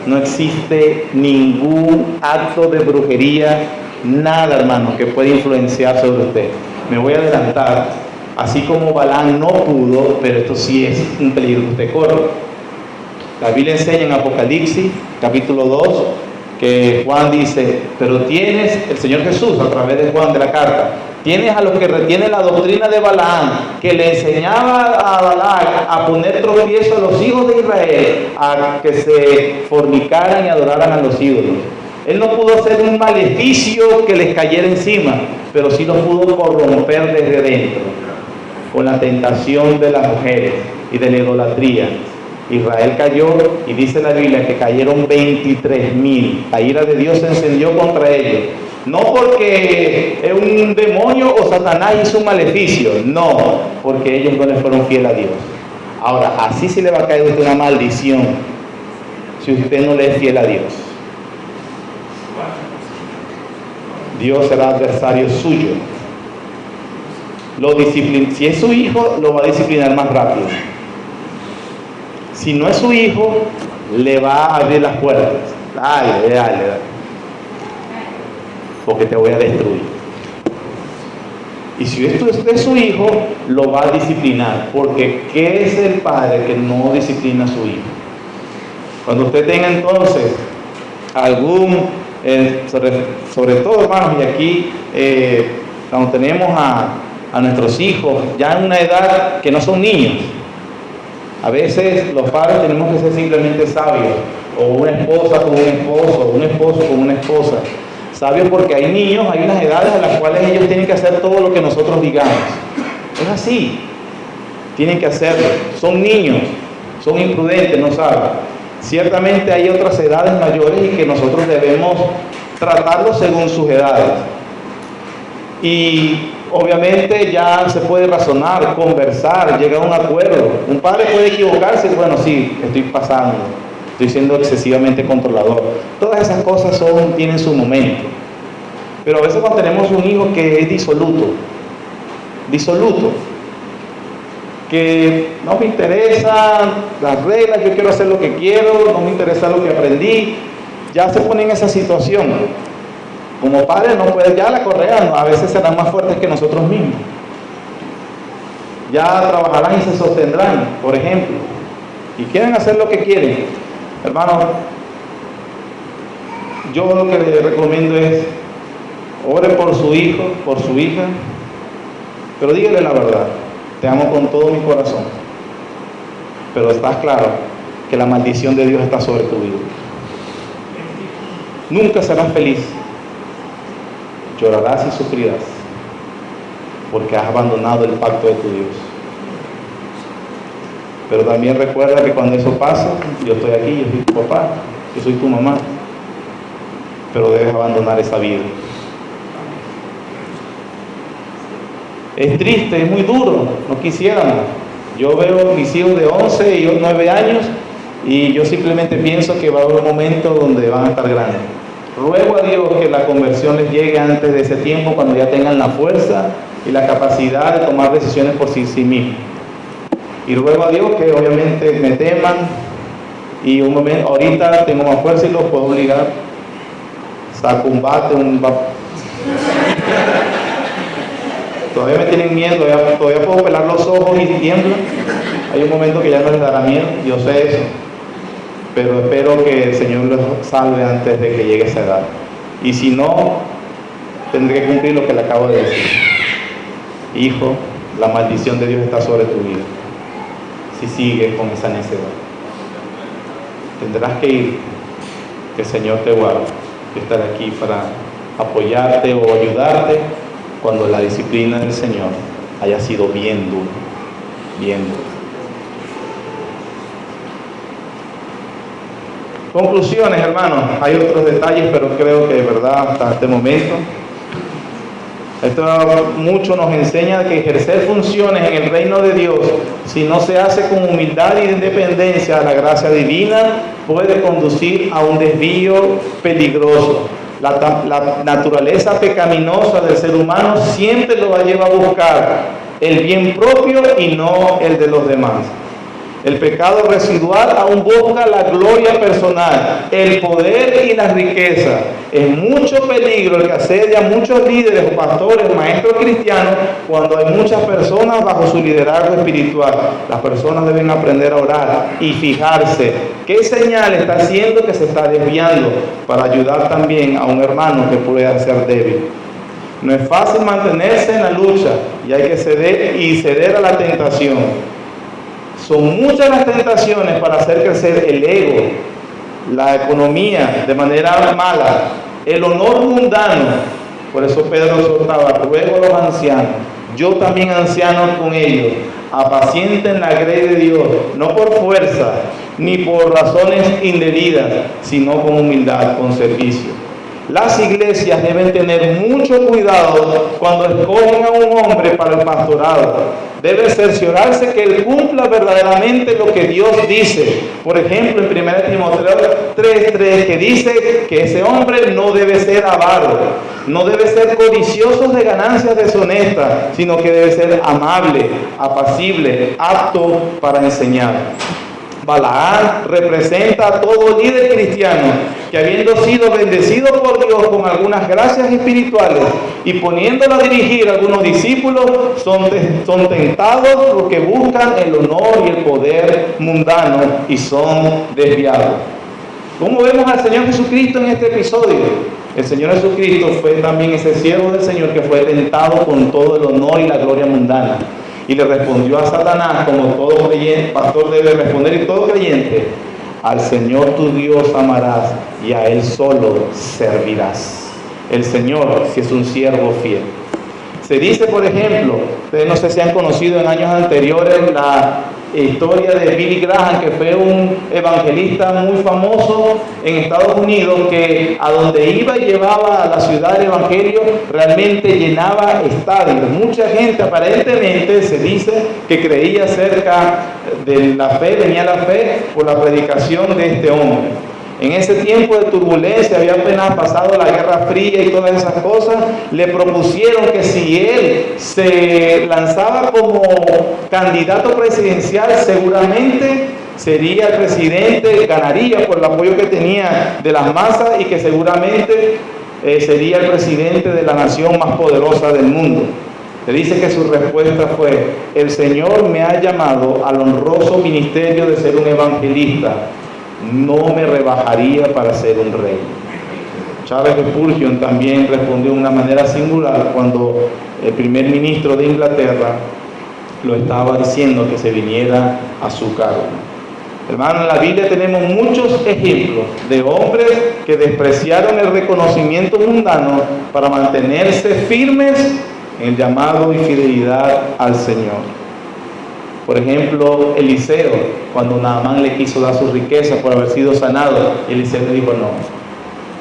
no existe ningún acto de brujería, nada, hermano, que pueda influenciar sobre usted. Me voy a adelantar. Así como Balaam no pudo, pero esto sí es un peligro que usted corre. La Biblia enseña en Apocalipsis, capítulo 2, que Juan dice: pero tienes, el Señor Jesús, a través de Juan de la carta, tienes a los que retienen la doctrina de Balaam, que le enseñaba a Balaam a poner tropiezo a los hijos de Israel, a que se fornicaran y adoraran a los ídolos. Él no pudo hacer un maleficio que les cayera encima, pero sí lo pudo corromper desde dentro, con la tentación de las mujeres y de la idolatría. Israel cayó, y dice la Biblia que cayeron 23,000. La ira de Dios se encendió contra ellos. No porque un demonio o Satanás hizo un maleficio, no, porque ellos no le fueron fieles a Dios. Ahora, así sí le va a caer a usted una maldición si usted no le es fiel a Dios. Dios será adversario suyo. Si es su hijo, lo va a disciplinar más rápido. Si no es su hijo, le va a abrir las puertas. Dale. Porque te voy a destruir. Y si esto es su hijo, lo va a disciplinar. Porque ¿qué es el padre que no disciplina a su hijo? Cuando usted tenga entonces sobre todo, hermanos, y aquí cuando tenemos a nuestros hijos ya en una edad que no son niños, a veces los padres tenemos que ser simplemente sabios, o una esposa con un esposo, o un esposo con una esposa. Sabios porque hay niños, hay unas edades a las cuales ellos tienen que hacer todo lo que nosotros digamos. Es así, tienen que hacerlo. Son niños, son imprudentes, no saben. Ciertamente hay otras edades mayores y que nosotros debemos tratarlos según sus edades. Y obviamente ya se puede razonar, conversar, llegar a un acuerdo. Un padre puede equivocarse, bueno, sí, estoy siendo excesivamente controlador. Todas esas cosas tienen su momento. Pero a veces cuando tenemos un hijo que es disoluto, que no me interesan las reglas, yo quiero hacer lo que quiero, no me interesa lo que aprendí, ya se pone en esa situación. Como padre no puede, ya la correa a veces serán más fuertes que nosotros mismos. Ya trabajarán y se sostendrán, por ejemplo, y quieren hacer lo que quieren. Hermano, yo lo que le recomiendo es: ore por su hijo, por su hija, pero dígale la verdad: te amo con todo mi corazón, pero estás claro que la maldición de Dios está sobre tu vida. Nunca serás feliz. Llorarás y sufrirás porque has abandonado el pacto de tu Dios. Pero también recuerda que cuando eso pasa, yo estoy aquí, yo soy tu papá, yo soy tu mamá, pero debes abandonar esa vida. Es triste, es muy duro, no quisiéramos. Yo veo mis hijos de 11 y 9 años y yo simplemente pienso que va a haber un momento donde van a estar grandes. Ruego a Dios que la conversión les llegue antes de ese tiempo, cuando ya tengan la fuerza y la capacidad de tomar decisiones por sí mismos. Y ruego a Dios que obviamente me teman, y un momento, ahorita tengo más fuerza y los puedo obligar. Saco un bate, todavía me tienen miedo, todavía puedo pelar los ojos y tiemblan. Hay un momento que ya no les dará miedo, yo sé eso, pero espero que el Señor los salve antes de que llegue esa edad. Y si no, tendré que cumplir lo que le acabo de decir. Hijo, la maldición de Dios está sobre tu vida si sigues con esa necedad. Tendrás que ir, que el Señor te guarde. Yo estaré aquí para apoyarte o ayudarte cuando la disciplina del Señor haya sido bien dura, bien dura. Conclusiones, hermanos. Hay otros detalles, pero creo que de verdad hasta este momento esto mucho nos enseña que ejercer funciones en el reino de Dios, si no se hace con humildad y independencia a la gracia divina, puede conducir a un desvío peligroso. La naturaleza pecaminosa del ser humano siempre lo va a llevar a buscar el bien propio y no el de los demás. El pecado residual aún busca la gloria personal, el poder y la riqueza. Es mucho peligro el que asedia a muchos líderes o pastores, maestros cristianos, cuando hay muchas personas bajo su liderazgo espiritual. Las personas deben aprender a orar y fijarse qué señal está haciendo que se está desviando para ayudar también a un hermano que pueda ser débil. No es fácil mantenerse en la lucha y hay que ceder a la tentación. Son muchas las tentaciones para hacer crecer el ego, la economía de manera mala, el honor mundano. Por eso Pedro soltaba: ruego a los ancianos, yo también anciano con ellos, apacienten la grey de Dios, no por fuerza ni por razones indebidas, sino con humildad, con servicio. Las iglesias deben tener mucho cuidado cuando escogen a un hombre para el pastorado. Debe cerciorarse que él cumpla verdaderamente lo que Dios dice. Por ejemplo, en 1 Timoteo 3:3, que dice que ese hombre no debe ser avaro, no debe ser codicioso de ganancias deshonestas, sino que debe ser amable, apacible, apto para enseñar. Balaán representa a todo líder cristiano que, habiendo sido bendecido por Dios con algunas gracias espirituales y poniéndolo a dirigir a algunos discípulos, son tentados porque buscan el honor y el poder mundano y son desviados. ¿Cómo vemos al Señor Jesucristo en este episodio? El Señor Jesucristo fue también ese siervo del Señor que fue tentado con todo el honor y la gloria mundana. Y le respondió a Satanás, como todo creyente, pastor debe responder, y todo creyente: al Señor tu Dios amarás y a Él solo servirás. El Señor, si es un siervo fiel. Se dice, por ejemplo, ustedes no sé si han conocido en años anteriores la historia de Billy Graham, que fue un evangelista muy famoso en Estados Unidos, que a donde iba y llevaba a la ciudad del evangelio, realmente llenaba estadios. Mucha gente aparentemente se dice que creía acerca de la fe, venía la fe por la predicación de este hombre. En ese tiempo de turbulencia, había apenas pasado la Guerra Fría y todas esas cosas, le propusieron que si él se lanzaba como candidato presidencial, seguramente sería el presidente, ganaría por el apoyo que tenía de las masas, y que seguramente sería el presidente de la nación más poderosa del mundo. Se dice que su respuesta fue: el Señor me ha llamado al honroso ministerio de ser un evangelista. No me rebajaría para ser un rey. Charles Spurgeon también respondió de una manera singular cuando el primer ministro de Inglaterra lo estaba diciendo que se viniera a su cargo. Hermano, en la Biblia tenemos muchos ejemplos de hombres que despreciaron el reconocimiento mundano para mantenerse firmes en el llamado y fidelidad al Señor. Por ejemplo, Eliseo, cuando Naamán le quiso dar su riqueza por haber sido sanado, Eliseo le dijo no.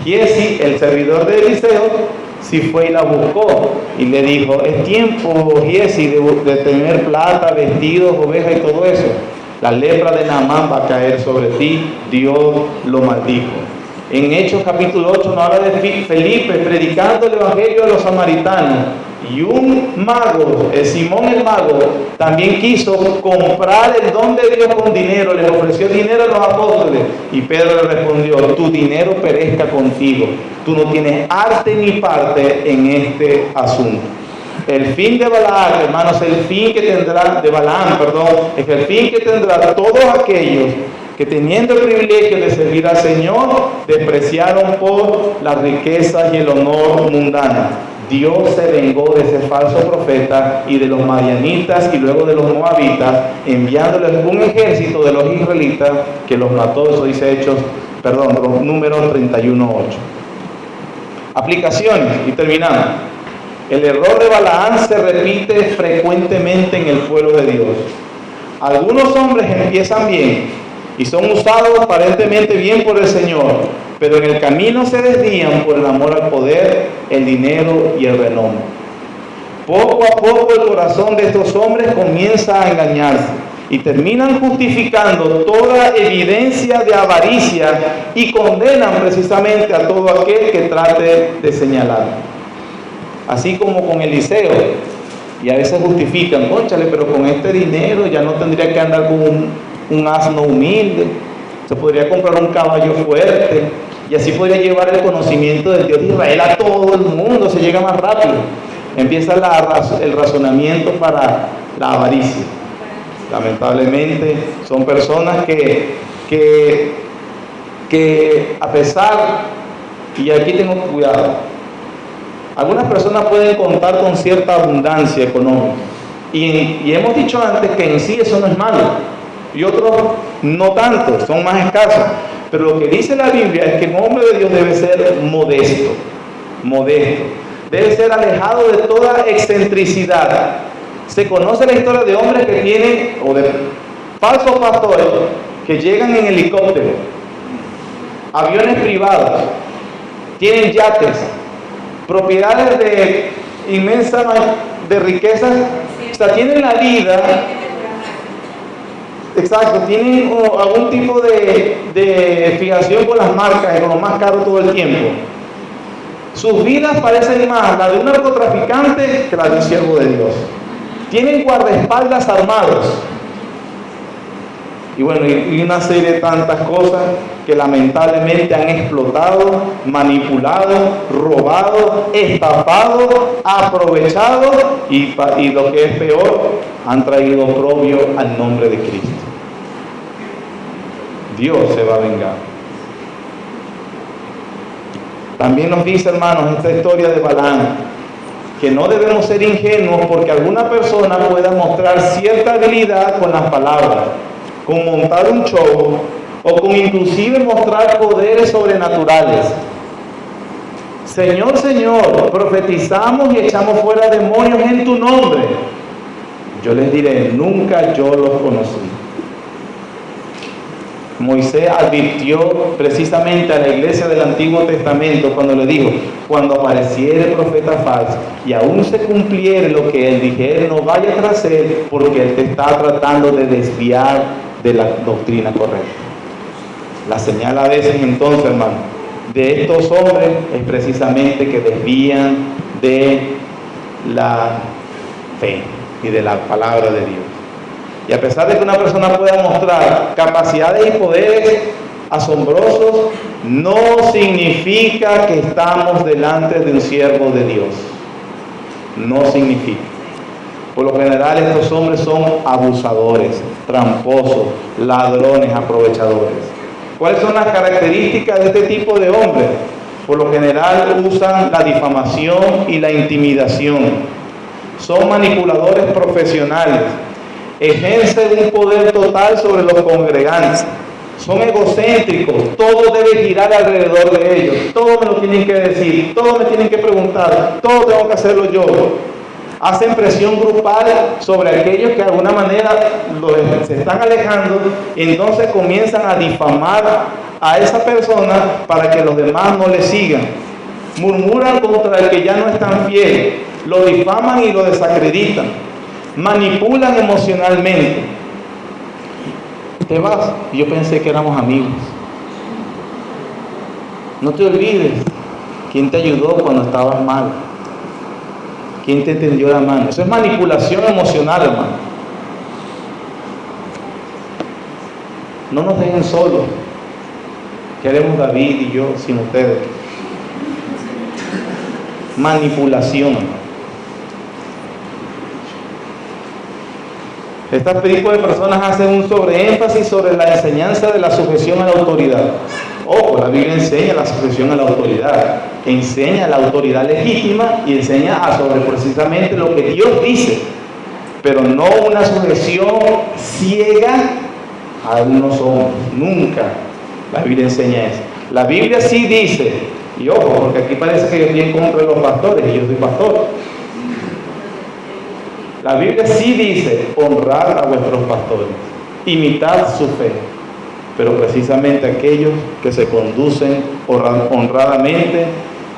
Giesi, el servidor de Eliseo, sí fue y la buscó y le dijo: es tiempo, Giesi, de tener plata, vestidos, ovejas y todo eso. la lepra de Naamán va a caer sobre ti. Dios lo maldijo. En Hechos capítulo 8 nos habla de Felipe predicando el evangelio a los samaritanos. Y un mago, Simón el mago, también quiso comprar el don de Dios con dinero, les ofreció dinero a los apóstoles. Y Pedro le respondió: tu dinero perezca contigo, tú no tienes arte ni parte en este asunto. El fin de Balaam, hermanos, el fin que tendrá, de Balaam, perdón, es el fin que tendrá todos aquellos que teniendo el privilegio de servir al Señor, despreciaron por las riquezas y el honor mundano. Dios se vengó de ese falso profeta y de los madianitas y luego de los moabitas, enviándoles un ejército de los israelitas que los mató. Eso dice los Números 31:8. Aplicaciones, y terminamos. El error de Balaam se repite frecuentemente en el pueblo de Dios. Algunos hombres empiezan bien y son usados aparentemente bien por el Señor, pero en el camino se desvían por el amor al poder, el dinero y el renombre. Poco a poco el corazón de estos hombres comienza a engañarse y terminan justificando toda evidencia de avaricia y condenan precisamente a todo aquel que trate de señalar. Así como con Eliseo, y a veces justifican: cónchale, pero con este dinero ya no tendría que andar con un asno humilde, se podría comprar un caballo fuerte, y así podría llevar el conocimiento del Dios de Israel a todo el mundo, se llega más rápido. Empieza el razonamiento para la avaricia. Lamentablemente son personas que a pesar, y aquí tengo cuidado, algunas personas pueden contar con cierta abundancia económica, y hemos dicho antes que en sí eso no es malo, y otros no tanto, son más escasos. Pero lo que dice la Biblia es que un hombre de Dios debe ser modesto, debe ser alejado de toda excentricidad. Se conoce la historia de hombres que tienen, o de falsos pastores, que llegan en helicóptero, aviones privados, tienen yates, propiedades de inmensas de riquezas, o sea, tienen la vida. Exacto, tienen algún tipo de fijación con las marcas, con lo más caro todo el tiempo. Sus vidas parecen más la de un narcotraficante que la de un siervo de Dios. Tienen guardaespaldas armados. Y bueno, y una serie de tantas cosas que lamentablemente han explotado, manipulado, robado, estafado, aprovechado y lo que es peor, han traído oprobio al nombre de Cristo. Dios se va a vengar. También nos dice, hermanos, esta historia de Balaam, que no debemos ser ingenuos porque alguna persona pueda mostrar cierta habilidad con las palabras, con montar un show o con inclusive mostrar poderes sobrenaturales. Señor, Señor, profetizamos y echamos fuera demonios en tu nombre. Yo les diré: nunca yo los conocí. Moisés advirtió precisamente a la iglesia del Antiguo Testamento cuando le dijo: cuando apareciere profeta falso y aún se cumpliere lo que él dijere, no vaya tras él, porque él te está tratando de desviar de la doctrina correcta. La señal a veces, entonces, hermano, de estos hombres es precisamente que desvían de la fe y de la palabra de Dios. Y a pesar de que una persona pueda mostrar capacidades y poderes asombrosos, no significa que estamos delante de un siervo de Dios. No significa. Por lo general estos hombres son abusadores, tramposos, ladrones, aprovechadores. ¿Cuáles son las características de este tipo de hombres? Por lo general usan la difamación y la intimidación. Son manipuladores profesionales. Ejercen un poder total sobre los congregantes. Son egocéntricos, todo debe girar alrededor de ellos, todo me lo tienen que decir, todo me tienen que preguntar, todo tengo que hacerlo yo. Hacen presión grupal sobre aquellos que de alguna manera se están alejando, y entonces comienzan a difamar a esa persona para que los demás no le sigan. Murmuran contra el que ya no es tan fiel, lo difaman y lo desacreditan. Manipulan emocionalmente. Te vas, yo pensé que éramos amigos. No te olvides quién te ayudó cuando estabas mal, quién te tendió la mano. Eso es manipulación emocional, hermano. No nos dejen solos. Queremos David y yo sin ustedes. Manipulación. Este tipo de personas hacen un sobreénfasis sobre la enseñanza de la sujeción a la autoridad. Ojo, la Biblia enseña la sujeción a la autoridad, enseña la autoridad legítima y enseña sobre precisamente lo que Dios dice, pero no una sujeción ciega a algunos hombres. Nunca la Biblia enseña eso. La Biblia sí dice, y ojo, porque aquí parece que yo estoy en contra de los pastores y yo soy pastor. La Biblia sí dice, honrad a vuestros pastores, imitad su fe, pero precisamente aquellos que se conducen honradamente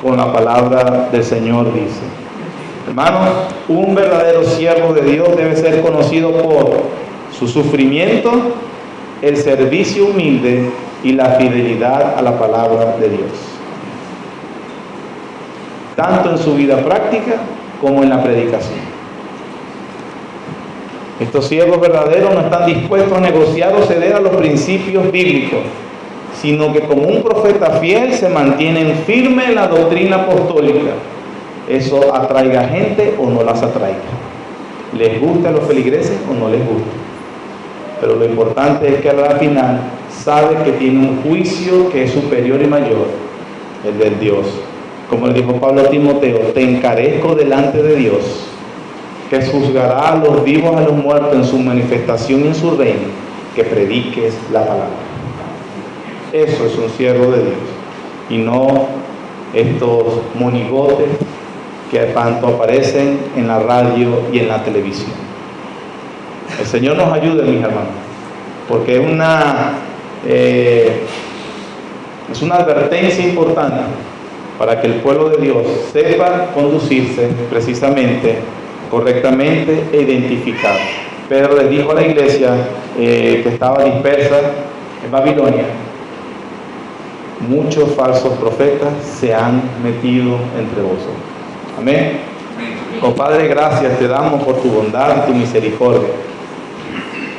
con la palabra del Señor dice. Hermanos, un verdadero siervo de Dios debe ser conocido por su sufrimiento, el servicio humilde y la fidelidad a la palabra de Dios, tanto en su vida práctica como en la predicación. Estos siervos verdaderos no están dispuestos a negociar o ceder a los principios bíblicos, sino que como un profeta fiel se mantienen firmes en la doctrina apostólica. Eso atraiga gente o no las atraiga. Les gusta a los feligreses o no les gusta. Pero lo importante es que al final sabe que tiene un juicio que es superior y mayor, el del Dios. Como le dijo Pablo a Timoteo, te encarezco delante de Dios, que juzgará a los vivos a los muertos en su manifestación y en su reino, que prediques la palabra. Eso es un siervo de Dios, y no estos monigotes que tanto aparecen en la radio y en la televisión. El Señor nos ayude, mis hermanos, porque es una advertencia importante para que el pueblo de Dios sepa conducirse precisamente correctamente e identificado. Pedro les dijo a la iglesia que estaba dispersa en Babilonia, muchos falsos profetas se han metido entre vosotros. Amén. Oh Padre, gracias te damos por tu bondad y tu misericordia.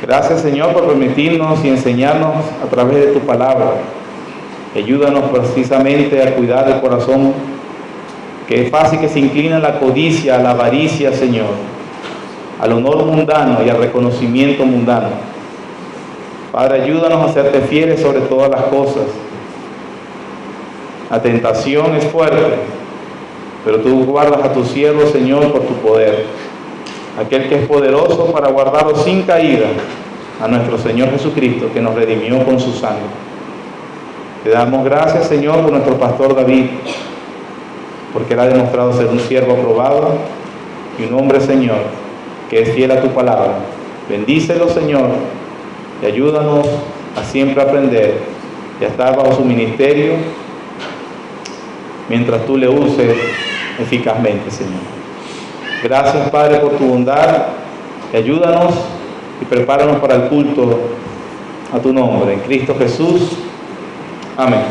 Gracias, Señor, por permitirnos y enseñarnos a través de tu palabra. Ayúdanos precisamente a cuidar el corazón, que es fácil que se inclina a la codicia, a la avaricia, Señor, al honor mundano y al reconocimiento mundano. Padre, ayúdanos a serte fieles sobre todas las cosas. La tentación es fuerte, pero tú guardas a tu siervo, Señor, por tu poder. Aquel que es poderoso para guardarlo sin caída, a nuestro Señor Jesucristo, que nos redimió con su sangre. Te damos gracias, Señor, por nuestro pastor David, porque él ha demostrado ser un siervo aprobado y un hombre, Señor, que es fiel a tu palabra. Bendícelo, Señor, y ayúdanos a siempre aprender y a estar bajo su ministerio mientras tú le uses eficazmente, Señor. Gracias, Padre, por tu bondad. Y ayúdanos y prepáranos para el culto a tu nombre. En Cristo Jesús. Amén.